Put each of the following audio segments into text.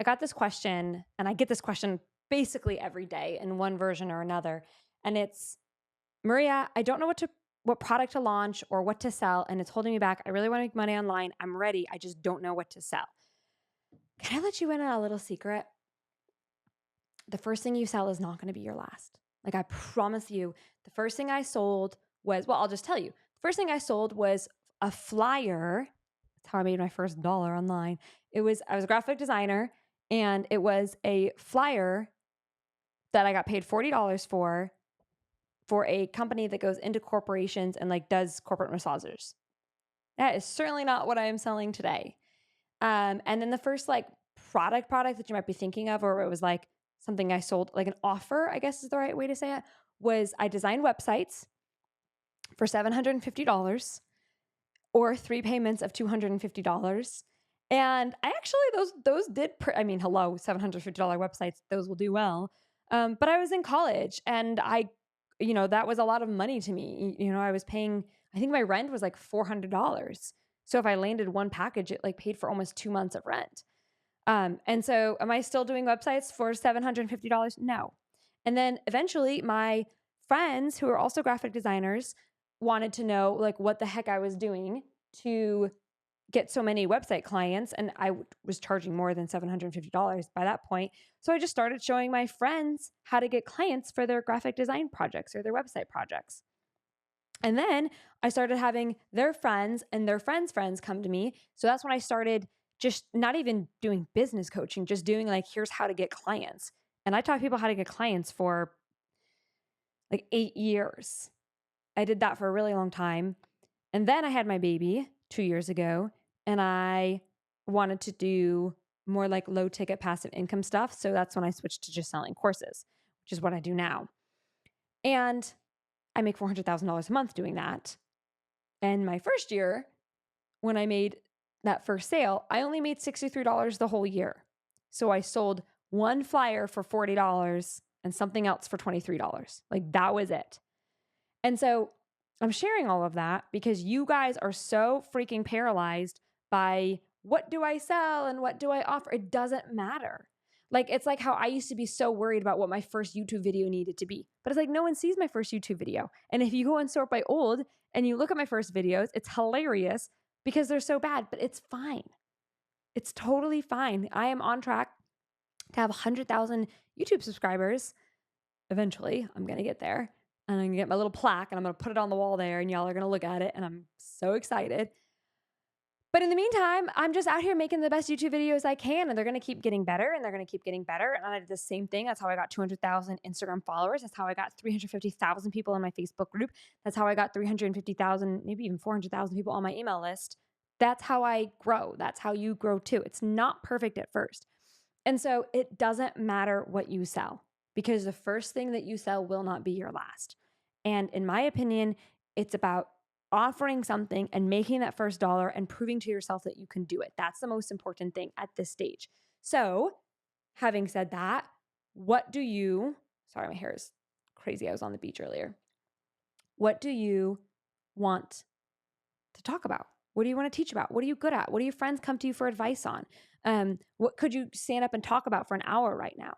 I got this question, and I get this question basically every day in one version or another. And it's, Maria, I don't know what product to launch or what to sell, and it's holding me back. I really want to make money online. I'm ready. I just don't know what to sell. Can I let you in on a little secret? The first thing you sell is not going to be your last. Like, I promise you, the first thing I sold was, well, I'll just tell you. The first thing I sold was a flyer. That's how I made my first dollar online. I was a graphic designer, and it was a flyer that I got paid $40 for a company that goes into corporations and like does corporate massages. That is certainly not what I am selling today. And then the first like product that you might be thinking of, or it was like something I sold, like an offer, I guess is the right way to say it, was I designed websites for $750 or 3 payments of $250. And I actually, those did, hello, $750 websites, those will do well. But I was in college, and that was a lot of money to me. I was paying, I think my rent was like $400. So if I landed one package, it like paid for almost 2 months of rent. And so am I still doing websites for $750? No. And then eventually my friends who are also graphic designers wanted to know like what the heck I was doing to get so many website clients. And I was charging more than $750 by that point. So I just started showing my friends how to get clients for their graphic design projects or their website projects. And then I started having their friends and their friends' friends come to me. So that's when I started just not even doing business coaching, just doing like, here's how to get clients. And I taught people how to get clients for like 8 years. I did that for a really long time. And then I had my baby 2 years ago, and I wanted to do more like low ticket passive income stuff. So that's when I switched to just selling courses, which is what I do now. And I make $400,000 a month doing that. And my first year, when I made that first sale, I only made $63 the whole year. So I sold one flyer for $40 and something else for $23. Like that was it. And so I'm sharing all of that because you guys are so freaking paralyzed by what do I sell and what do I offer? It doesn't matter. Like, it's like how I used to be so worried about what my first YouTube video needed to be. But it's like no one sees my first YouTube video. And if you go and sort by old and you look at my first videos, it's hilarious because they're so bad, but it's fine. It's totally fine. I am on track to have 100,000 YouTube subscribers. Eventually, I'm going to get there. And I'm going to get my little plaque and I'm going to put it on the wall there and y'all are going to look at it. And I'm so excited. But in the meantime, I'm just out here making the best YouTube videos I can, and they're going to keep getting better, and they're going to keep getting better. And I did the same thing. That's how I got 200,000 Instagram followers. That's how I got 350,000 people in my Facebook group. That's how I got 350,000, maybe even 400,000 people on my email list. That's how I grow. That's how you grow too. It's not perfect at first. And so it doesn't matter what you sell because the first thing that you sell will not be your last. And in my opinion, it's about offering something and making that first dollar and proving to yourself that you can do it. That's the most important thing at this stage. So, having said that, sorry, my hair is crazy. I was on the beach earlier. What do you want to talk about? What do you want to teach about? What are you good at? What do your friends come to you for advice on? What could you stand up and talk about for an hour right now?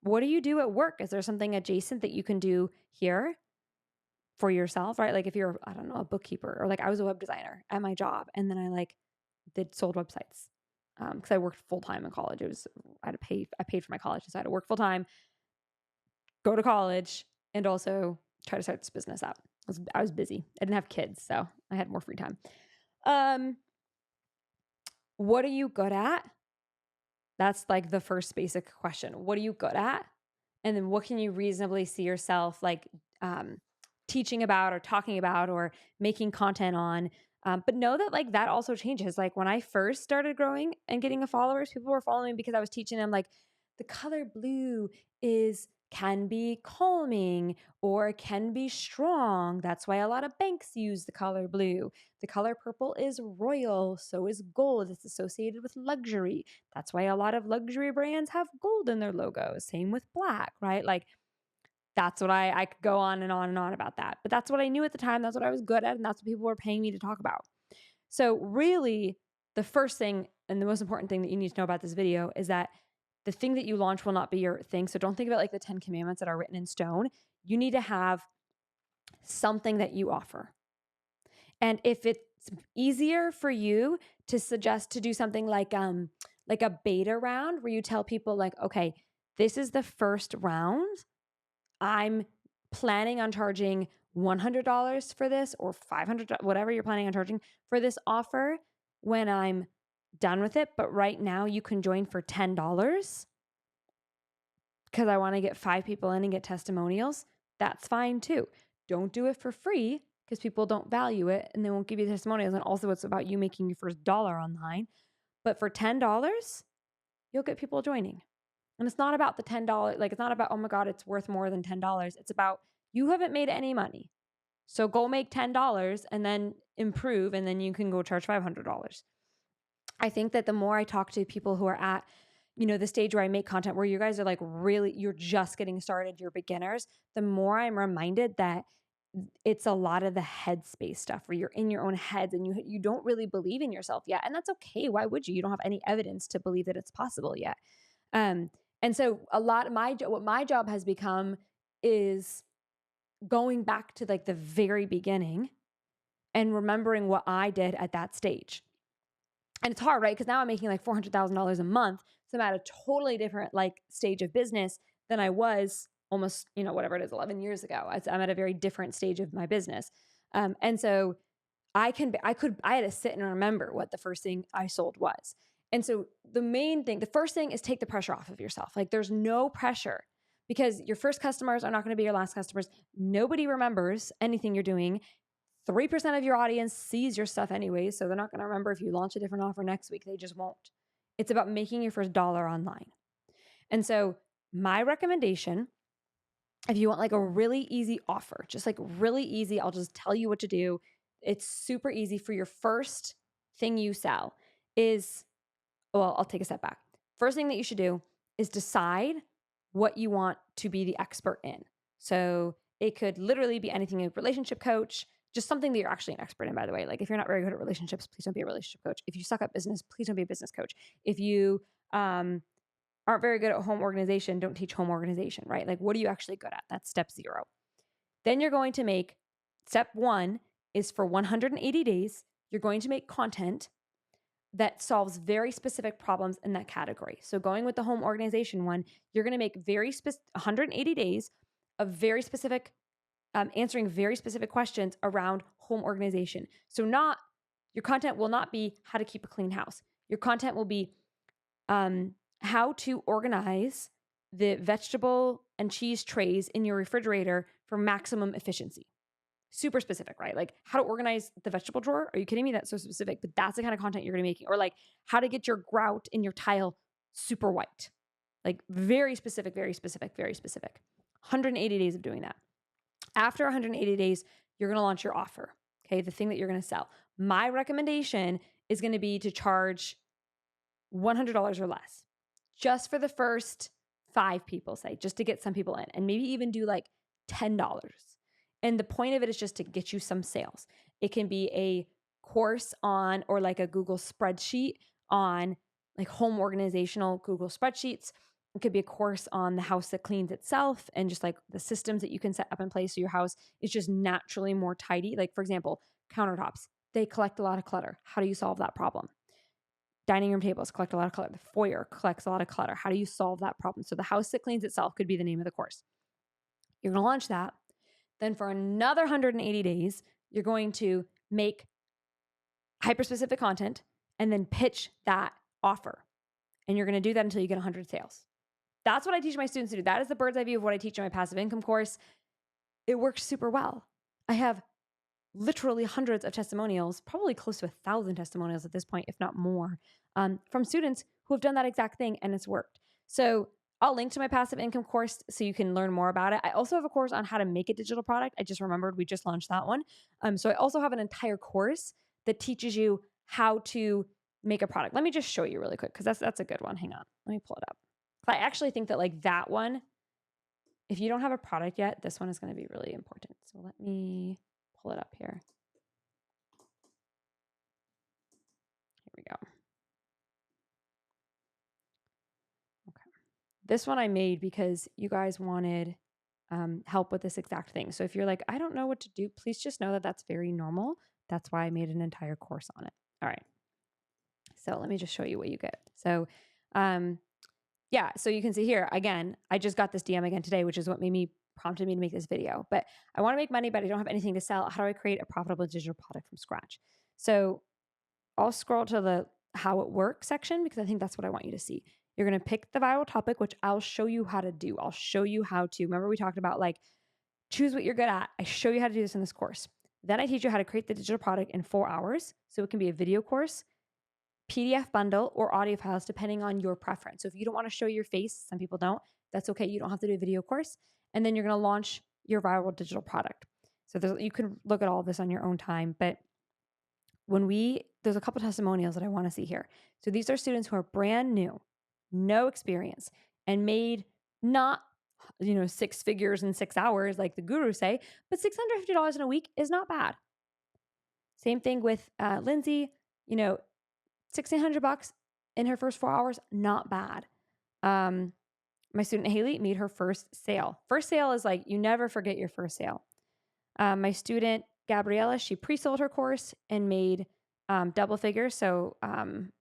What do you do at work? Is there something adjacent that you can do here for yourself, right? Like if you're, I don't know, a bookkeeper, or like I was a web designer at my job, and then I sold websites because I worked full time in college. I paid for my college, so I had to work full time, go to college, and also try to start this business up. I was busy. I didn't have kids, so I had more free time. What are you good at? That's like the first basic question. What are you good at? And then what can you reasonably see yourself like teaching about or talking about or making content on? But know that like that also changes. Like when I first started growing and getting followers, people were following me because I was teaching them like the color blue can be calming or can be strong. That's why a lot of banks use the color blue. The color purple is royal, so is gold. It's associated with luxury. That's why a lot of luxury brands have gold in their logos. Same with black, right? Like that's what I could go on and on and on about that. But that's what I knew at the time. That's what I was good at. And that's what people were paying me to talk about. So really the first thing and the most important thing that you need to know about this video is that the thing that you launch will not be your thing. So don't think about like the 10 commandments that are written in stone. You need to have something that you offer. And if it's easier for you to suggest to do something like a beta round where you tell people like, okay, this is the first round. I'm planning on charging $100 for this or $500, whatever you're planning on charging for this offer when I'm done with it. But right now you can join for $10 because I want to get 5 people in and get testimonials. That's fine too. Don't do it for free because people don't value it and they won't give you testimonials. And also it's about you making your first dollar online. But for $10, you'll get people joining. And it's not about the $10, like it's not about, oh my God, it's worth more than $10. It's about you haven't made any money. So go make $10 and then improve, and then you can go charge $500. I think that the more I talk to people who are at, the stage where I make content where you guys are like really, you're just getting started, you're beginners, the more I'm reminded that it's a lot of the headspace stuff where you're in your own heads and you don't really believe in yourself yet. And that's okay. Why would you? You don't have any evidence to believe that it's possible yet. And so a lot of what my job has become is going back to like the very beginning and remembering what I did at that stage. And it's hard, right? Because now I'm making like $400,000 a month. So I'm at a totally different like stage of business than I was almost, whatever it is, 11 years ago. I'm at a very different stage of my business. And so I had to sit and remember what the first thing I sold was. And so the first thing is take the pressure off of yourself. Like there's no pressure because your first customers are not going to be your last customers. Nobody remembers anything you're doing. 3% of your audience sees your stuff anyway, so they're not going to remember if you launch a different offer next week. They just won't. It's about making your first dollar online. And so my recommendation, if you want like a really easy offer, just like really easy, I'll just tell you what to do. It's super easy for your first thing you sell I'll take a step back. First thing that you should do is decide what you want to be the expert in. So it could literally be anything, like relationship coach, just something that you're actually an expert in, by the way. Like if you're not very good at relationships, please don't be a relationship coach. If you suck at business, please don't be a business coach. If you aren't very good at home organization, don't teach home organization, right? Like what are you actually good at? That's step 0. Then you're going to make, step 1 is for 180 days, you're going to make content that solves very specific problems in that category. So going with the home organization one, you're going to make 180 days of very specific, answering very specific questions around home organization. So your content will not be how to keep a clean house. Your content will be how to organize the vegetable and cheese trays in your refrigerator for maximum efficiency. Super specific, right? Like how to organize the vegetable drawer. Are you kidding me? That's so specific, but that's the kind of content you're going to be making. Or like how to get your grout in your tile super white. Like very specific, very specific, very specific. 180 days of doing that. After 180 days, you're going to launch your offer. Okay. The thing that you're going to sell. My recommendation is going to be to charge $100 or less just for the first 5 people, say, just to get some people in, and maybe even do like $10. And the point of it is just to get you some sales. It can be a course on, or like a Google spreadsheet on like home organizational Google spreadsheets. It could be a course on the house that cleans itself and just like the systems that you can set up in place so your house is just naturally more tidy. Like for example, countertops, they collect a lot of clutter. How do you solve that problem? Dining room tables collect a lot of clutter. The foyer collects a lot of clutter. How do you solve that problem? So the house that cleans itself could be the name of the course. You're going to launch that. Then for another 180 days, you're going to make hyper-specific content and then pitch that offer. And you're going to do that until you get 100 sales. That's what I teach my students to do. That is the bird's eye view of what I teach in my passive income course. It works super well. I have literally hundreds of testimonials, probably close to 1,000 testimonials at this point, if not more, from students who have done that exact thing and it's worked. So I'll link to my passive income course so you can learn more about it. I also have a course on how to make a digital product. I just remembered we just launched that one. So I also have an entire course that teaches you how to make a product. Let me just show you really quick because that's a good one. Hang on. Let me pull it up. I actually think that like that one, if you don't have a product yet, this one is going to be really important. So let me pull it up here. Here we go. Okay. this one I made because you guys wanted help with this exact thing. So if you're like, I don't know what to do, please just know that that's very normal. That's why I made an entire course on it. All right. So let me just show you what you get. So, yeah, so you can see here, again, I just got this DM again today, which is what prompted me to make this video. But I want to make money, but I don't have anything to sell. How do I create a profitable digital product from scratch? So I'll scroll to the how it works section because I think that's what I want you to see. You're going to pick the viral topic, which I'll show you how to do. I'll show you how to, remember we talked about like, choose what you're good at. I show you how to do this in this course. Then I teach you how to create the digital product in 4 hours. So it can be a video course, PDF bundle, or audio files, depending on your preference. So if you don't want to show your face, some people don't, that's okay. You don't have to do a video course. And then you're going to launch your viral digital product. So you can look at all of this on your own time. But there's a couple testimonials that I want to see here. So these are students who are brand new, no experience, and made not, 6 figures in 6 hours like the gurus say, but $650 in a week is not bad. Same thing with Lindsay, $1,600 in her first 4 hours, not bad. My student Haley made her first sale. First sale is like, you never forget your first sale. My student Gabriella, she pre-sold her course and made double figures, so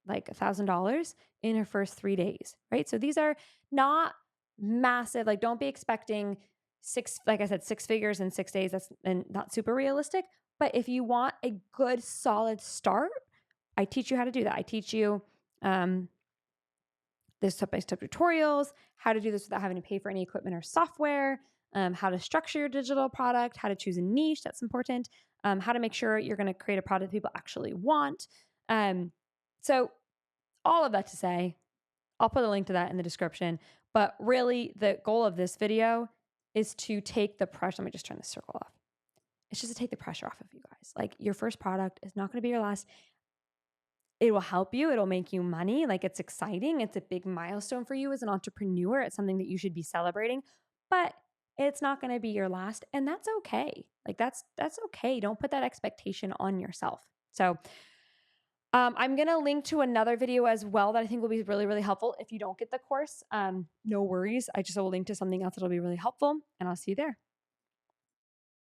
like $1,000 in her first 3 days, right? So these are not massive. Like, don't be expecting 6 figures in 6 days. That's not super realistic. But if you want a good, solid start, I teach you how to do that. I teach you there's step-by-step tutorials, how to do this without having to pay for any equipment or software, how to structure your digital product, how to choose a niche that's important, how to make sure you're going to create a product people actually want. So all of that to say, I'll put a link to that in the description. But really, the goal of this video is to take the pressure. Let me just turn this circle off. It's just to take the pressure off of you guys. Like, your first product is not going to be your last. It will help you. It'll make you money. Like, it's exciting. It's a big milestone for you as an entrepreneur. It's something that you should be celebrating, but it's not going to be your last. And that's okay. Like, that's okay. Don't put that expectation on yourself. So I'm going to link to another video as well that I think will be really, really helpful. If you don't get the course, no worries. I just will link to something else that'll be really helpful, and I'll see you there.